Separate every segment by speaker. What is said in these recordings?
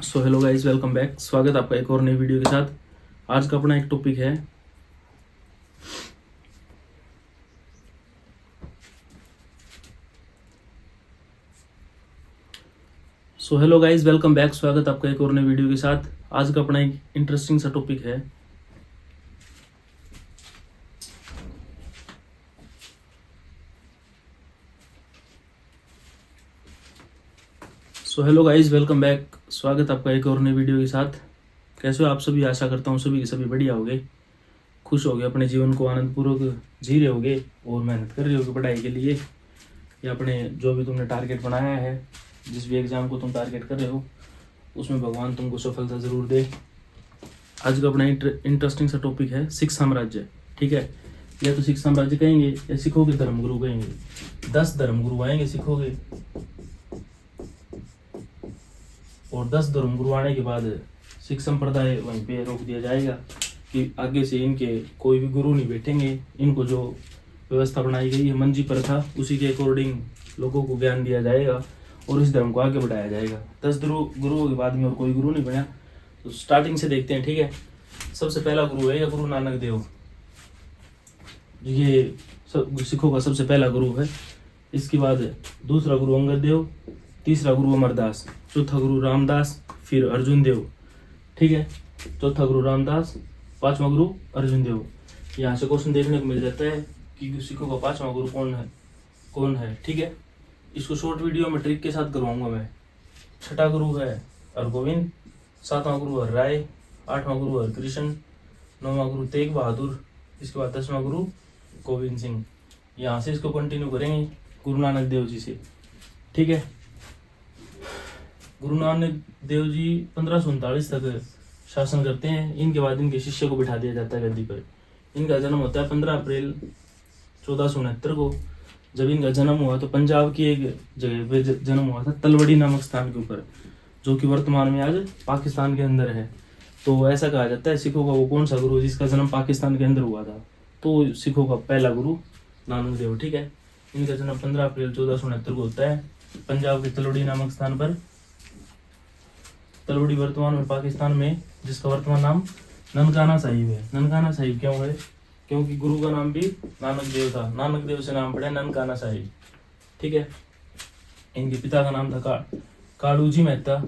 Speaker 1: So hello guys, welcome back. स्वागत है आपका एक और नई वीडियो के साथ। आज का अपना एक टॉपिक है हेलो गाइस, वेलकम बैक। स्वागत है आपका एक और नई वीडियो के साथ। आज का अपना एक इंटरेस्टिंग सा टॉपिक है हेलो गाइस, वेलकम बैक। स्वागत है आपका एक और नई वीडियो के साथ। कैसे हो आप सभी? आशा करता हूँ सभी के सभी बढ़िया होगे, खुश होगे, अपने जीवन को आनंदपूर्वक जी रहे होगे और मेहनत कर रहे होगे पढ़ाई के लिए, या अपने जो भी तुमने टारगेट बनाया है, जिस भी एग्जाम को तुम टारगेट कर रहे हो उसमें भगवान तुमको सफलता जरूर दे। आज का अपना इंटरेस्टिंग सा टॉपिक है सिख साम्राज्य। ठीक है, या तो सिख साम्राज्य कहेंगे या सिखों के धर्मगुरु कहेंगे। 10 धर्मगुरु आएंगे सिखों के, और 10 धर्मगुरु आने के बाद सिख संप्रदाय वहीं पे रोक दिया जाएगा कि आगे से इनके कोई भी गुरु नहीं बैठेंगे। इनको जो व्यवस्था बनाई गई है मंजी प्रथा, उसी के अकॉर्डिंग लोगों को ज्ञान दिया जाएगा और इस धर्म को आगे बढ़ाया जाएगा। 10 गुरुओं के बाद में और कोई गुरु नहीं बना। तो स्टार्टिंग से देखते हैं। ठीक है, सबसे पहला गुरु है या गुरु नानक देव। ये सिखों का सबसे पहला गुरु है। इसके बाद दूसरा गुरु अंगद देव, तीसरा गुरु अमरदास, चौथा गुरु रामदास, फिर अर्जुन देव। ठीक है, चौथा गुरु रामदास, पांचवा गुरु अर्जुन देव। यहाँ से क्वेश्चन देखने को मिल जाता है कि सिखों का पांचवा गुरु कौन है। ठीक है, इसको शॉर्ट वीडियो में ट्रिक के साथ करवाऊंगा मैं। छठा गुरु है हरगोविंद, सातवां गुरु हरराय, आठवां गुरु हरकृष्ण, नौवां गुरु तेग बहादुर, इसके बाद 10वां गुरु गोविंद सिंह। यहाँ से इसको कंटिन्यू करेंगे गुरु नानक देव जी से। ठीक है, गुरु नानक देव जी 1539 तक शासन करते हैं। इनके बाद इनके शिष्य को बिठा दिया जाता है गद्दी पर। इनका जन्म होता है 15 अप्रैल 1469 को। जब इनका जन्म हुआ तो पंजाब की एक जगह पे जन्म हुआ था, तलवड़ी नामक स्थान के ऊपर, जो कि वर्तमान में आज पाकिस्तान के अंदर है। तो ऐसा कहा जाता है सिखों का वो कौन सा गुरु जिसका जन्म पाकिस्तान के अंदर हुआ था, तो सिखों का पहला गुरु नानक देव। ठीक है, इनका जन्म 15 अप्रैल 1469 को होता है पंजाब के तलवड़ी नामक स्थान पर। तलवड़ी वर्तमान में पाकिस्तान में, जिसका वर्तमान नाम ननकाना साहिब है। ननकाना साहिब क्यों है? क्योंकि गुरु का नाम भी नानक देव था, नानक देव से नाम पड़ा ननकाना साहिब। ठीक है, इनके पिता का नाम था कालू जी मेहता।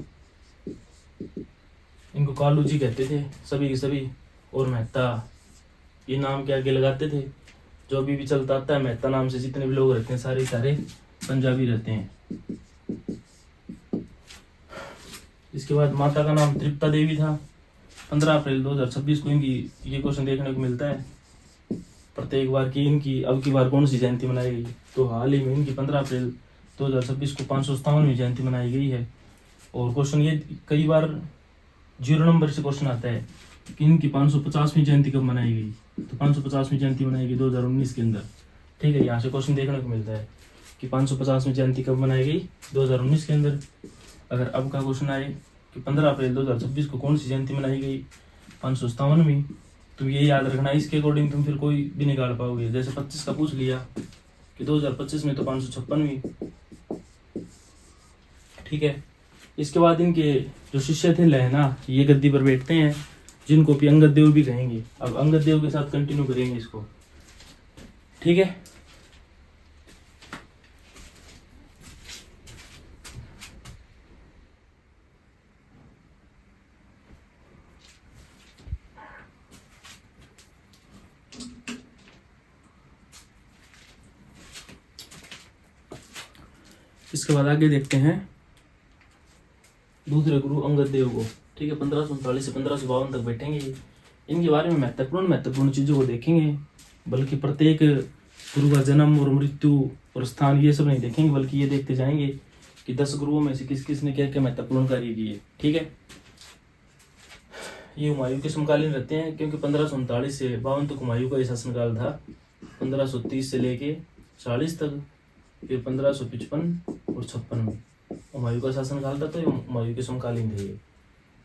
Speaker 1: इनको कालू जी कहते थे सभी के सभी, और मेहता ये नाम के आगे लगाते थे। जो अभी भी चलता आता है, मेहता नाम से जितने भी लोग रहते हैं सारे पंजाबी रहते हैं। इसके बाद माता का नाम तृप्ता देवी था। 15 अप्रैल 2026 को इनकी ये क्वेश्चन देखने को मिलता है प्रत्येक बार की इनकी अब की बार कौन सी जयंती मनाई गई। तो हाल ही में इनकी 15 अप्रैल 2026 को 557वीं जयंती मनाई गई है। और क्वेश्चन ये कई बार 0 नंबर से क्वेश्चन आता है कि इनकी 550वीं जयंती कब मनाई गई। तो 550वीं जयंती मनाई गई 2019 के अंदर। ठीक है, यहाँ से क्वेश्चन देखने को मिलता है कि 550वीं जयंती कब मनाई गई, 2019 के अंदर। अगर अब का क्वेश्चन आए कि 15 अप्रैल 2026 को कौन सी जयंती मनाई गई, 557वीं, तो ये याद रखना। इसके अकॉर्डिंग तुम फिर कोई भी निकाल पाओगे। जैसे 25 का पूछ लिया कि 2025 में तो 556वीं। ठीक है, इसके बाद इनके जो शिष्य थे लहना, ये गद्दी पर बैठते हैं, जिनको भी अंगद देव भी कहेंगे। अब अंगद देव के साथ कंटिन्यू करेंगे इसको। ठीक है, इसके बाद आगे देखते हैं दूसरे गुरु अंगद देव को। ठीक है, 1539 से 1552 तक बैठेंगे। इनके बारे में महत्वपूर्ण चीजों को देखेंगे, बल्कि प्रत्येक गुरु का जन्म और मृत्यु और स्थान ये सब नहीं देखेंगे, बल्कि ये देखते जाएंगे कि 10 गुरुओं में से किस किस ने क्या क्या महत्वपूर्ण कार्य किए। ठीक है, ये हुमायूं के समकालीन रहते हैं, क्योंकि 1539 से 52 तक हुमायूं का शासनकाल था। 1530 से लेके 40 तक, फिर 1555 और 56 में हुमायूं का शासनकाल था। तो हुमायूं के समकालीन थे ये।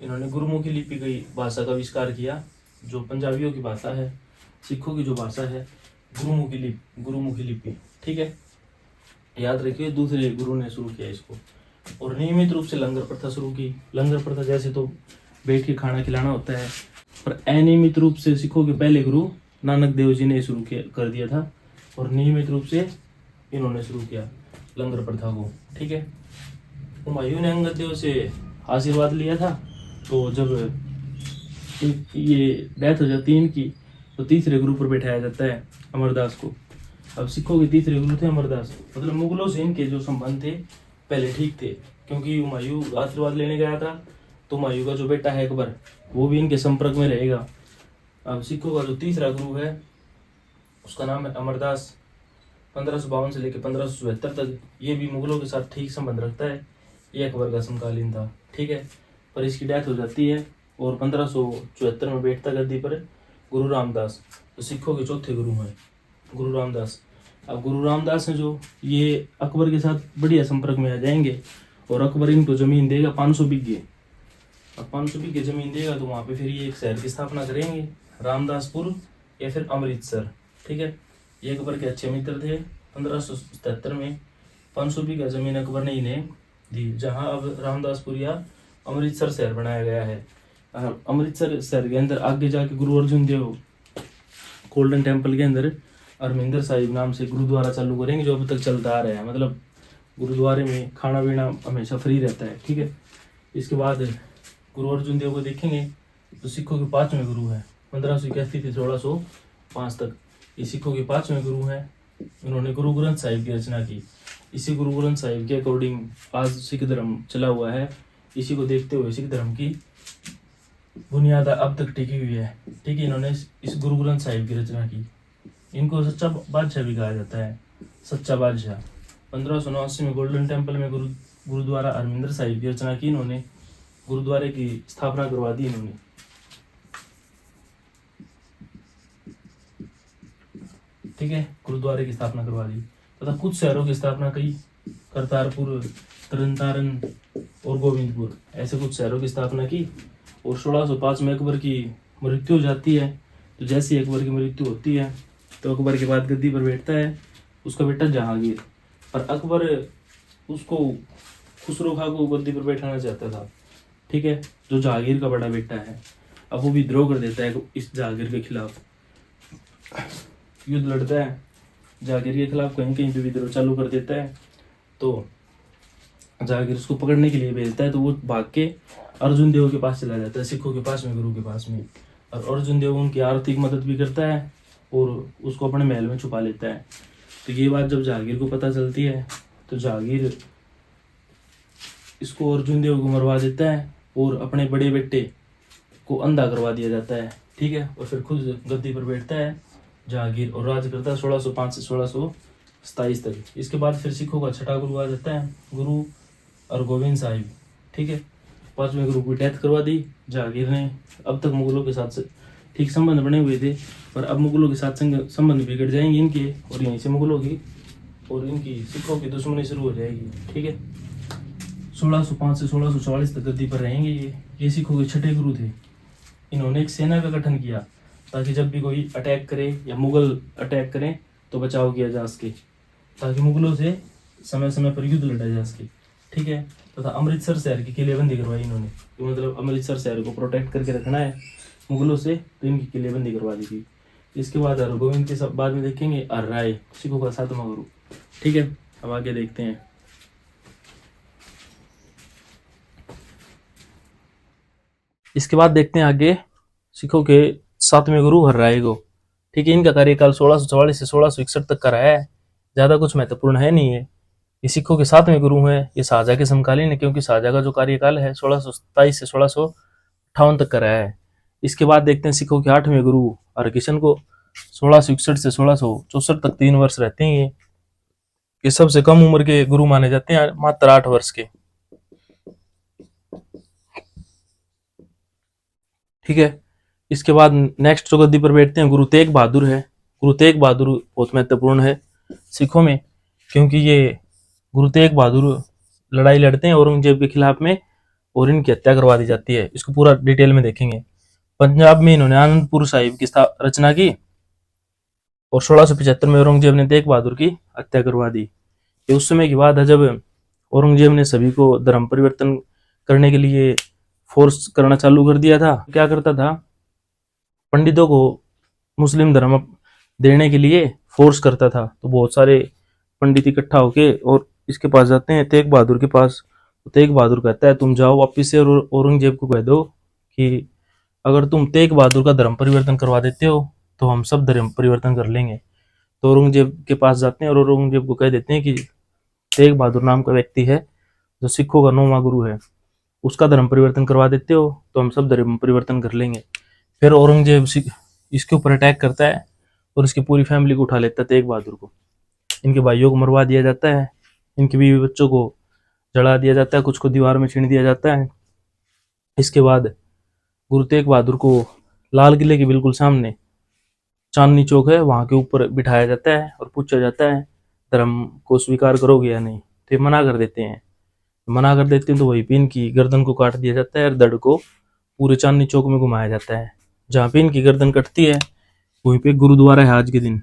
Speaker 1: इन्होंने गुरुमुखी लिपि की भाषा का आविष्कार किया, जो पंजाबियों की भाषा है। सिखों की जो भाषा है गुरुमुखी लिपि। ठीक है, याद रखिए, दूसरे गुरु ने शुरू किया इसको। और नियमित रूप से लंगर प्रथा शुरू की। लंगर प्रथा जैसे तो बैठ के खाना खिलाना होता है, पर अनियमित रूप से सिखों के पहले गुरु नानक देव जी ने शुरू कर दिया था, और नियमित रूप से इन्होंने शुरू किया लंगर प्रथा को। ठीक है, हुमायूं ने अंगद देव से आशीर्वाद लिया था, तो जब ये डेथ हो जाती है इनकी, तो तीसरे गुरु पर बैठाया जाता है अमरदास को। अब सिखों के तीसरे गुरु थे अमरदास। मतलब मुगलों से इनके जो संबंध थे पहले ठीक थे, क्योंकि हुमायूं आशीर्वाद लेने गया था, तो हुमायूं का जो बेटा है अकबर, वो भी इनके संपर्क में रहेगा। अब सिखों का जो तीसरा गुरु है उसका नाम है अमरदास। 1552 से लेकर 1577 तक ये भी मुगलों के साथ ठीक संबंध रखता है। ये अकबर का समकालीन था। ठीक है, पर इसकी डेथ हो जाती है, और 1574 में बैठता गद्दी पर गुरु रामदास। तो सिखों के चौथे गुरु हैं गुरु रामदास। अब गुरु रामदास हैं जो, ये अकबर के साथ बढ़िया संपर्क में आ जाएंगे, और अकबर इनको जमीन देगा 500 बीघे। अब 500 बीघे जमीन देगा, तो वहाँ पे फिर ये एक शहर की स्थापना करेंगे, रामदासपुर या फिर अमृतसर। ठीक है, ये अकबर के अच्छे मित्र थे। 1577 में 500 बीघा जमीन अकबर ने इन्हें दी, जहाँ अब रामदासपुर या अमृतसर शहर बनाया गया है। अमृतसर शहर के अंदर आगे जाके गुरु अर्जुन देव गोल्डन टेम्पल के अंदर हरमिंदर साहिब नाम से गुरुद्वारा चालू करेंगे, जो अब तक चलता आ रहा है। मतलब गुरुद्वारे में खाना पीना हमेशा फ्री रहता है। ठीक है, इसके बाद गुरु अर्जुन देव को देखेंगे तो सिखों के 5वें गुरु हैं। 1581 से 1605 तक ये सिखों के 5वें गुरु हैं। इन्होंने गुरु ग्रंथ साहिब की रचना की। इसी गुरु ग्रंथ साहिब के अकॉर्डिंग आज सिख धर्म चला हुआ है। इसी को देखते हुए सिख धर्म की बुनियाद अब तक टिकी हुई है। ठीक है, इन्होंने इस गुरु ग्रंथ साहिब की रचना की। इनको सच्चा बादशाह भी कहा जाता है, सच्चा बादशाह। 1589 में गोल्डन टेम्पल में गुरुद्वारा हरमिंदर साहिब की रचना की इन्होंने। गुरुद्वारे की स्थापना करवा दी इन्होंने। ठीक है, गुरुद्वारे की स्थापना करवा दी तथा कुछ शहरों की स्थापना की। करतारपुर, तरनतारन और गोविंदपुर, ऐसे कुछ शहरों की स्थापना की। और 1605 में अकबर की मृत्यु हो जाती है। तो जैसे ही अकबर की मृत्यु होती है, तो अकबर के बाद गद्दी पर बैठता है उसका बेटा जहांगीर। पर अकबर उसको खुसरो खां को गद्दी पर बैठाना चाहता था। ठीक है, जो जहांगीर का बड़ा बेटा है। अब वो विद्रोह कर देता है इस जहांगीर के खिलाफ, युद्ध लड़ता है जहांगीर के खिलाफ, कहीं कहीं पे विद्रोह चालू कर देता है। तो जहांगीर उसको पकड़ने के लिए भेजता है, तो वो भाग के अर्जुन देव के पास चला जाता है, सिखों के पास में, गुरु के पास में। और अर्जुन देव उनकी आर्थिक मदद भी करता है और उसको अपने महल में छुपा लेता है। तो ये बात जब जहांगीर को पता चलती है, तो जहांगीर इसको अर्जुन देव को मरवा देता है और अपने बड़े बेटे को अंधा करवा दिया जाता है। ठीक है, और फिर खुद गद्दी पर बैठता है जहांगीर और राज करता है 1605 से 1627 तक। इसके बाद फिर सिखों का छठा गुरु आ जाता है, गुरु हरगोविंद साहिब। ठीक है, 5वें गुरु की डेथ करवा दी जहांगीर ने। अब तक मुगलों के साथ ठीक संबंध बने हुए थे, पर अब मुगलों के साथ संबंध बिगड़ जाएंगे इनके, और यहीं से मुगलों की और इनकी सिखों की दुश्मनी शुरू हो जाएगी। ठीक है, 1605 से 1644 तक गद्दी पर रहेंगे ये सिखों के छठे गुरु थे। इन्होंने एक सेना का गठन किया ताकि जब भी कोई अटैक करे या मुगल अटैक करें तो बचाव किया जा सके, ताकि मुगलों से समय समय पर युद्ध लड़ा जा सके। ठीक है, तथा अमृतसर शहर की किलेबंदी करवाई इन्होंने। तो मतलब अमृतसर शहर को प्रोटेक्ट करके रखना है मुगलों से, तो इनकी किलेबंदी करवा दी थी। इसके बाद हरगोविंद के सब बाद में देखेंगे हर्राय, सिखों का 7वां गुरु। ठीक है, अब आगे देखते हैं। इसके बाद देखते हैं आगे सिखों के 7वें गुरु हर्राय को। ठीक है, इनका कार्यकाल 1644 से 1661 तक का रहा है। ज्यादा कुछ महत्वपूर्ण है नहीं है। ये सिखों के 7वें गुरु हैं। ये शाहजहां के समकालीन है, क्योंकि शाहजहां का जो कार्यकाल है 1627 से 1658 तक का रहा है। इसके बाद देखते हैं सिखों के 8वें गुरु हरकिशन को। 1661 से 1664 तक 3 वर्ष रहते हैं ये सबसे कम उम्र के गुरु माने जाते हैं, मात्र 8 वर्ष के। ठीक है, इसके बाद नेक्स्ट जो गद्दी पर बैठते हैं गुरु तेग बहादुर है। गुरु तेग बहादुर बहुत महत्वपूर्ण है सिखों में, क्योंकि ये गुरु तेग बहादुर लड़ाई लड़ते हैं औरंगजेब के खिलाफ में, और इनकी हत्या करवा दी जाती है। इसको पूरा डिटेल में देखेंगे। पंजाब में इन्होंने आनंदपुर साहिब की रचना की, और 1675 में औरंगजेब ने तेग बहादुर की हत्या करवा दी। ये उस समय की बात है जब औरंगजेब ने सभी को धर्म परिवर्तन करने के लिए फोर्स करना चालू कर दिया था। क्या करता था, पंडितों को मुस्लिम धर्म देने के लिए फोर्स करता था। तो बहुत सारे पंडित इकट्ठा होके और इसके पास जाते हैं, तेग बहादुर के पास। तो तेग बहादुर कहता है तुम जाओ वापिस से और औरंगजेब को कह दो कि अगर तुम तेग बहादुर का धर्म परिवर्तन करवा देते हो तो हम सब धर्म परिवर्तन कर लेंगे। तो औरंगजेब के पास जाते हैं और औरंगजेब को कह देते हैं कि तेग बहादुर नाम का व्यक्ति है जो सिखों का 9वां गुरु है, उसका धर्म परिवर्तन करवा देते हो तो हम सब धर्म परिवर्तन कर लेंगे। फिर औरंगजेब इसके ऊपर अटैक करता है और इसकी पूरी फैमिली को उठा लेता है तेग बहादुर को। इनके भाइयों को मरवा दिया जाता है, इनके बीवी बच्चों को जला दिया जाता है, कुछ को दीवार में छीन दिया जाता है। इसके बाद गुरु तेग बहादुर को लाल किले के बिल्कुल सामने चांदनी चौक है, वहां के ऊपर बिठाया जाता है और पूछा जाता है धर्म को स्वीकार करोगे या नहीं। तो ये मना कर देते हैं। मना कर देते हैं तो वहीं पे इनकी गर्दन को काट दिया जाता है और धड़ को पूरे चांदनी चौक में घुमाया जाता है। जहाँ पे इनकी गर्दन कटती है वहीं पे गुरुद्वारा है आज के दिन,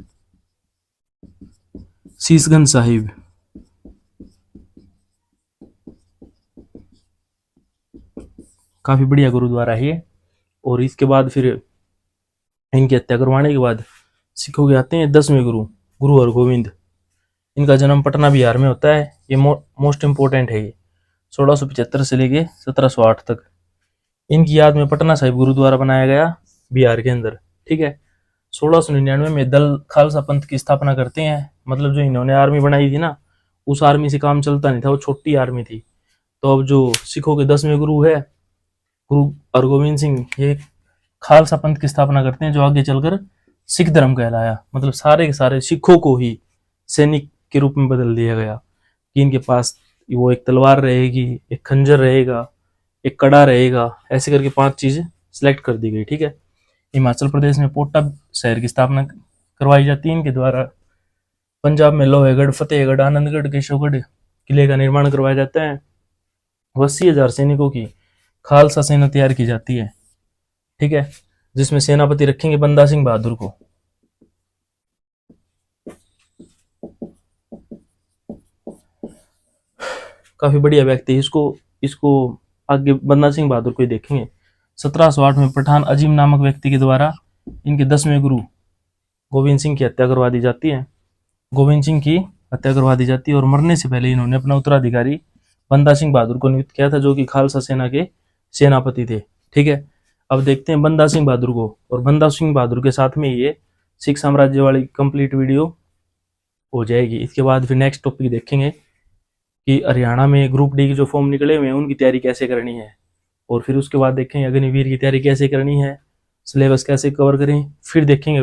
Speaker 1: शीशगंज साहिब। काफी बढ़िया गुरुद्वारा है ये। और इसके बाद फिर इनकी हत्या करवाने के बाद सिखों के आते हैं 10वें गुरु, गुरु हरगोविंद। इनका जन्म पटना बिहार में होता है। ये मोस्ट इम्पोर्टेंट है। ये 1675 से लेके 1708 तक इनकी याद में पटना साहिब गुरुद्वारा बनाया गया बिहार के अंदर। ठीक है। 1699 में दल खालसा पंथ की स्थापना करते हैं। मतलब जो इन्होंने आर्मी बनाई थी ना, उस आर्मी से काम चलता नहीं था, वो छोटी आर्मी थी। तो अब जो सिखों के 10वें गुरु है गुरु हरगोविंद सिंह, ये खालसा पंथ की स्थापना करते हैं जो आगे चलकर सिख धर्म कहलाया। मतलब सारे के सारे सिखों को ही सैनिक के रूप में बदल दिया गया कि इनके पास वो एक तलवार रहेगी, एक खंजर रहेगा, एक कड़ा रहेगा, ऐसे करके 5 चीजें सिलेक्ट कर दी गई। ठीक है। हिमाचल प्रदेश में पोटा शहर की स्थापना करवाई जाती है इनके द्वारा। पंजाब में लोहेगढ़, फतेहगढ़, आनंदगढ़, केशवगढ़ किले का निर्माण करवाया जाता है। 80,000 सैनिकों की खालसा सेना तैयार की जाती है। ठीक है। जिसमें सेनापति रखेंगे बंदा सिंह बहादुर को। काफी बढ़िया व्यक्ति, इसको इसको आगे बंदा सिंह बहादुर को ही देखेंगे। 1708 में पठान अजीम नामक व्यक्ति के द्वारा इनके 10वें गुरु गोविंद सिंह की हत्या करवा दी जाती है। गोविंद सिंह की हत्या करवा दी जाती है और मरने से पहले इन्होंने अपना उत्तराधिकारी बंदा सिंह बहादुर को नियुक्त किया था, जो कि खालसा सेना के सेनापति थे। ठीक है। अब देखते हैं बंदा सिंह बहादुर को, और बंदा सिंह बहादुर के साथ में ये सिख साम्राज्य वाली कंप्लीट वीडियो हो जाएगी। इसके बाद फिर नेक्स्ट टॉपिक देखेंगे कि हरियाणा में ग्रुप डी के जो फॉर्म निकले हुए हैं उनकी तैयारी कैसे करनी है, और फिर उसके बाद देखेंगे अग्निवीर की तैयारी कैसे करनी है, सिलेबस कैसे कवर करें। फिर देखेंगे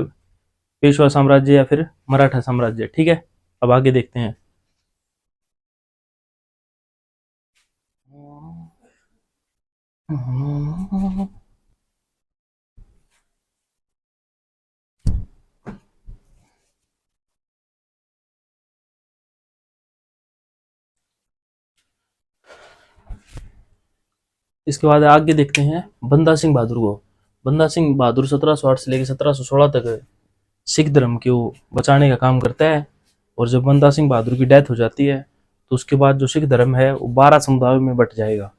Speaker 1: पेशवा साम्राज्य या फिर मराठा साम्राज्य। ठीक है। अब आगे देखते हैं। इसके बाद आगे देखते हैं बंदा सिंह बहादुर को। बंदा सिंह बहादुर 1708 से लेकर 1716 तक सिख धर्म को बचाने का काम करता है। और जब बंदा सिंह बहादुर की डेथ हो जाती है तो उसके बाद जो सिख धर्म है वो 12 समुदायों में बट जाएगा,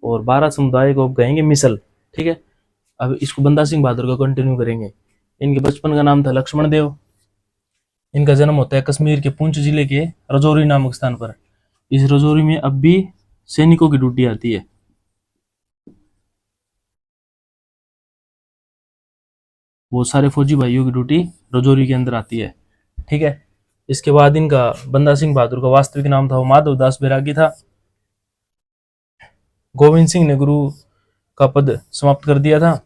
Speaker 1: और 12 समुदाय को कहेंगे मिसल। ठीक है। अब इसको बंदा सिंह बहादुर का कंटिन्यू करेंगे। इनके बचपन का नाम था लक्ष्मण देव। इनका जन्म होता है कश्मीर के पुंछ जिले के रजौरी नामक स्थान पर। इस रजौरी में अब भी सैनिकों की ड्यूटी आती है। बहुत सारे फौजी भाइयों की ड्यूटी रजौरी के अंदर आती है। ठीक है। इसके बाद इनका बंदा सिंह बहादुर का वास्तविक नाम था वो माधव दास बैरागी था। गोविंद सिंह ने गुरु का पद समाप्त कर दिया था।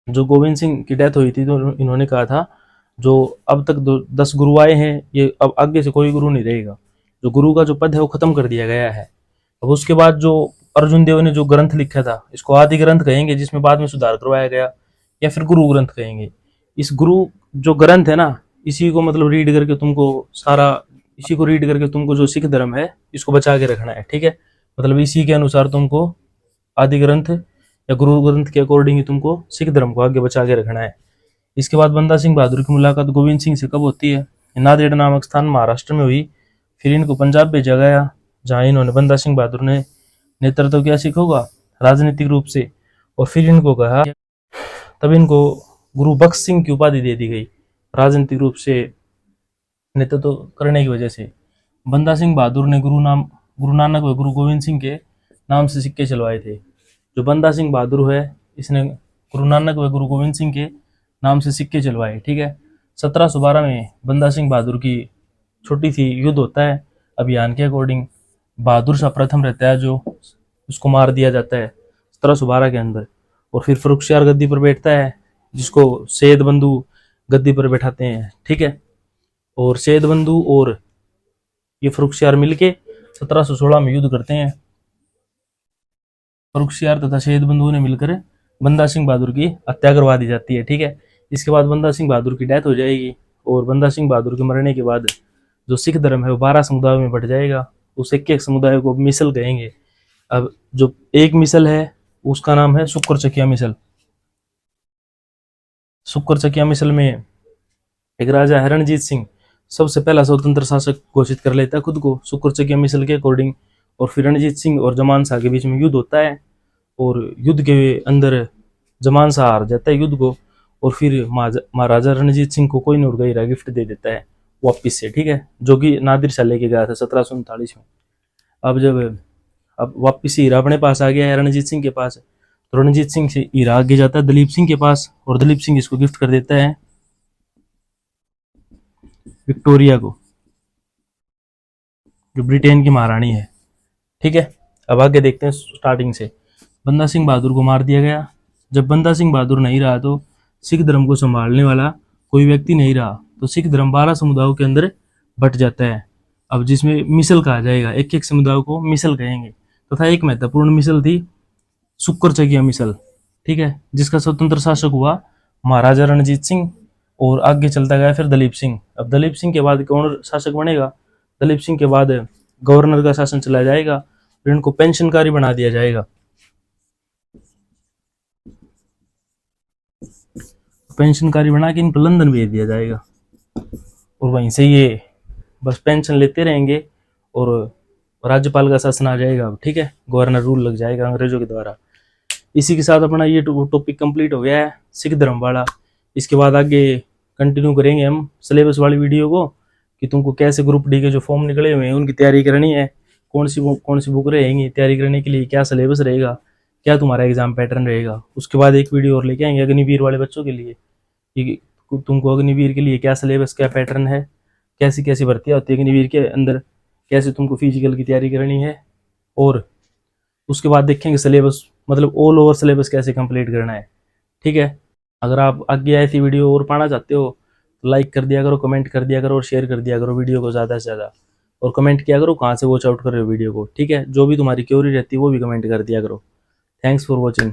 Speaker 1: जो गोविंद सिंह की डेथ हुई थी तो इन्होंने कहा था जो अब तक 10 गुरु आए हैं ये अब आगे से कोई गुरु नहीं रहेगा, जो गुरु का जो पद है वो खत्म कर दिया गया है। अब उसके बाद जो अर्जुन देव ने जो ग्रंथ लिखा था इसको आदि ग्रंथ कहेंगे, जिसमें बाद में सुधार करवाया गया, या फिर गुरु ग्रंथ कहेंगे। इस गुरु जो ग्रंथ है ना, इसी को मतलब रीड करके तुमको सारा, इसी को रीड करके तुमको जो सिख धर्म है इसको बचा के रखना है। ठीक है। मतलब इसी के अनुसार तुमको आदि ग्रंथ या गुरु ग्रंथ के अकॉर्डिंग ही तुमको सिख धर्म को आगे बचा के रखना है। इसके बाद बंदा सिंह बहादुर की मुलाकात गोविंद सिंह से कब होती है? नांदेड़ नामक स्थान महाराष्ट्र में हुई। फिर इनको पंजाब भेजा गया। जहाँ इन्होंने बंदा सिंह बहादुर ने नेतृत्व किया सिखों का राजनीतिक रूप से, और फिर इनको कहा, तब इनको गुरु बख्श सिंह की उपाधि दे दी गई राजनीतिक रूप से नेतृत्व करने की वजह से। बंदा सिंह बहादुर ने गुरु नानक व गुरु गोविंद सिंह के नाम से सिक्के चलवाए थे। जो बंदा सिंह बहादुर है इसने गुरु नानक व गुरु गोविंद सिंह के नाम से सिक्के चलवाए, ठीक है। 1712 में बंदा सिंह बहादुर की छोटी सी युद्ध होता है अभियान के अकॉर्डिंग। बहादुर शाह प्रथम रहता है जो उसको मार दिया जाता है 1712 के अंदर, और फिर फर्रुखसियार गद्दी पर बैठता है जिसको सैयद बंधु गद्दी पर बैठाते हैं, ठीक है। और सैयद बंधु और ये फर्रुखसियार मिलके 1716 में युद्ध करते हैं। फर्रुखसियार तथा सैयद बंधु ने मिलकर बंदा सिंह बहादुर की हत्या करवा दी जाती है, ठीक है। इसके बाद बंदा सिंह बहादुर की डेथ हो जाएगी, और बंदा सिंह बहादुर के मरने के बाद जो सिख धर्म है वो 12 समुदायों में बढ़ जाएगा। उस एक समुदाय को मिसल कहेंगे। अब जो एक मिसल है उसका नाम है सुक्कर चकिया मिसल। सुक्कर चकिया मिसल में एक राजा है रणजीत सिंह, सबसे पहला स्वतंत्र शासक घोषित कर लेता है खुद को सुक्कर चकिया मिसल के अकॉर्डिंग। और फिर रणजीत सिंह और जमान शाह के बीच में युद्ध होता है, और युद्ध के अंदर जमान शाह हार जाता है युद्ध को, और फिर महाराजा रणजीत सिंह को कोई नूर का हीरा गिफ्ट दे देता है वापिस से, ठीक है, जो कि नादिर शाह लेके गया था 1739 में। अब वापिस हीरा अपने पास आ गया है रणजीत सिंह के पास, तो रणजीत सिंह से हीरा आगे जाता है दलीप सिंह के पास, और दलीप सिंह इसको गिफ्ट कर देता है विक्टोरिया को, जो ब्रिटेन की महारानी है, ठीक है। अब आगे देखते हैं स्टार्टिंग से। बंदा सिंह बहादुर को मार दिया गया। जब बंदा सिंह बहादुर नहीं रहा तो सिख धर्म को संभालने वाला कोई व्यक्ति नहीं रहा, तो सिख धर्म 12 समुदायों के अंदर बट जाता है। अब जिसमें मिसल कहा जाएगा, एक एक समुदाय को मिसल कहेंगे, तथा एक महत्वपूर्ण मिसल थी सुक्कर चकिया मिसल, ठीक है, जिसका स्वतंत्र शासक हुआ महाराजा रणजीत सिंह, और आगे चलता गया फिर दलीप सिंह। अब दलीप सिंह के बाद कौन शासक बनेगा? दलीप सिंह के बाद गवर्नर का शासन चला जाएगा, और इनको पेंशनकारी बना दिया जाएगा। पेंशनकारी बना के इनको लंदन भेज दिया जाएगा, और वहीं से ये बस पेंशन लेते रहेंगे, और राज्यपाल का शासन आ जाएगा, ठीक है, गवर्नर रूल लग जाएगा अंग्रेजों के द्वारा। इसी के साथ अपना ये टॉपिक कंप्लीट हो गया है सिख धर्म वाला। इसके बाद आगे कंटिन्यू करेंगे हम सिलेबस वाली वीडियो को, कि तुमको कैसे ग्रुप डी के जो फॉर्म निकले हुए हैं उनकी तैयारी करनी है, कौन सी बुक रहेंगी तैयारी करने के लिए, क्या सिलेबस रहेगा, क्या तुम्हारा एग्जाम पैटर्न रहेगा। उसके बाद एक वीडियो और लेके आएंगे अग्निवीर वाले बच्चों के लिए, कि तुमको अग्निवीर के लिए क्या सिलेबस, क्या पैटर्न है, कैसी कैसी भर्तियाँ होती है अग्निवीर के अंदर, कैसे तुमको फिजिकल की तैयारी करनी है, और उसके बाद देखेंगे सिलेबस, मतलब ऑल ओवर सिलेबस कैसे कंप्लीट करना है, ठीक है। अगर आप आगे ऐसी वीडियो और पाना चाहते हो तो लाइक कर दिया करो, कमेंट कर दिया करो, और शेयर कर दिया करो वीडियो को ज़्यादा से ज़्यादा, और कमेंट किया करो कहाँ से वॉच आउट कर रहे हो वीडियो को, ठीक है। जो भी तुम्हारी क्वेरी रहती है वो भी कमेंट कर दिया करो। Thanks for watching.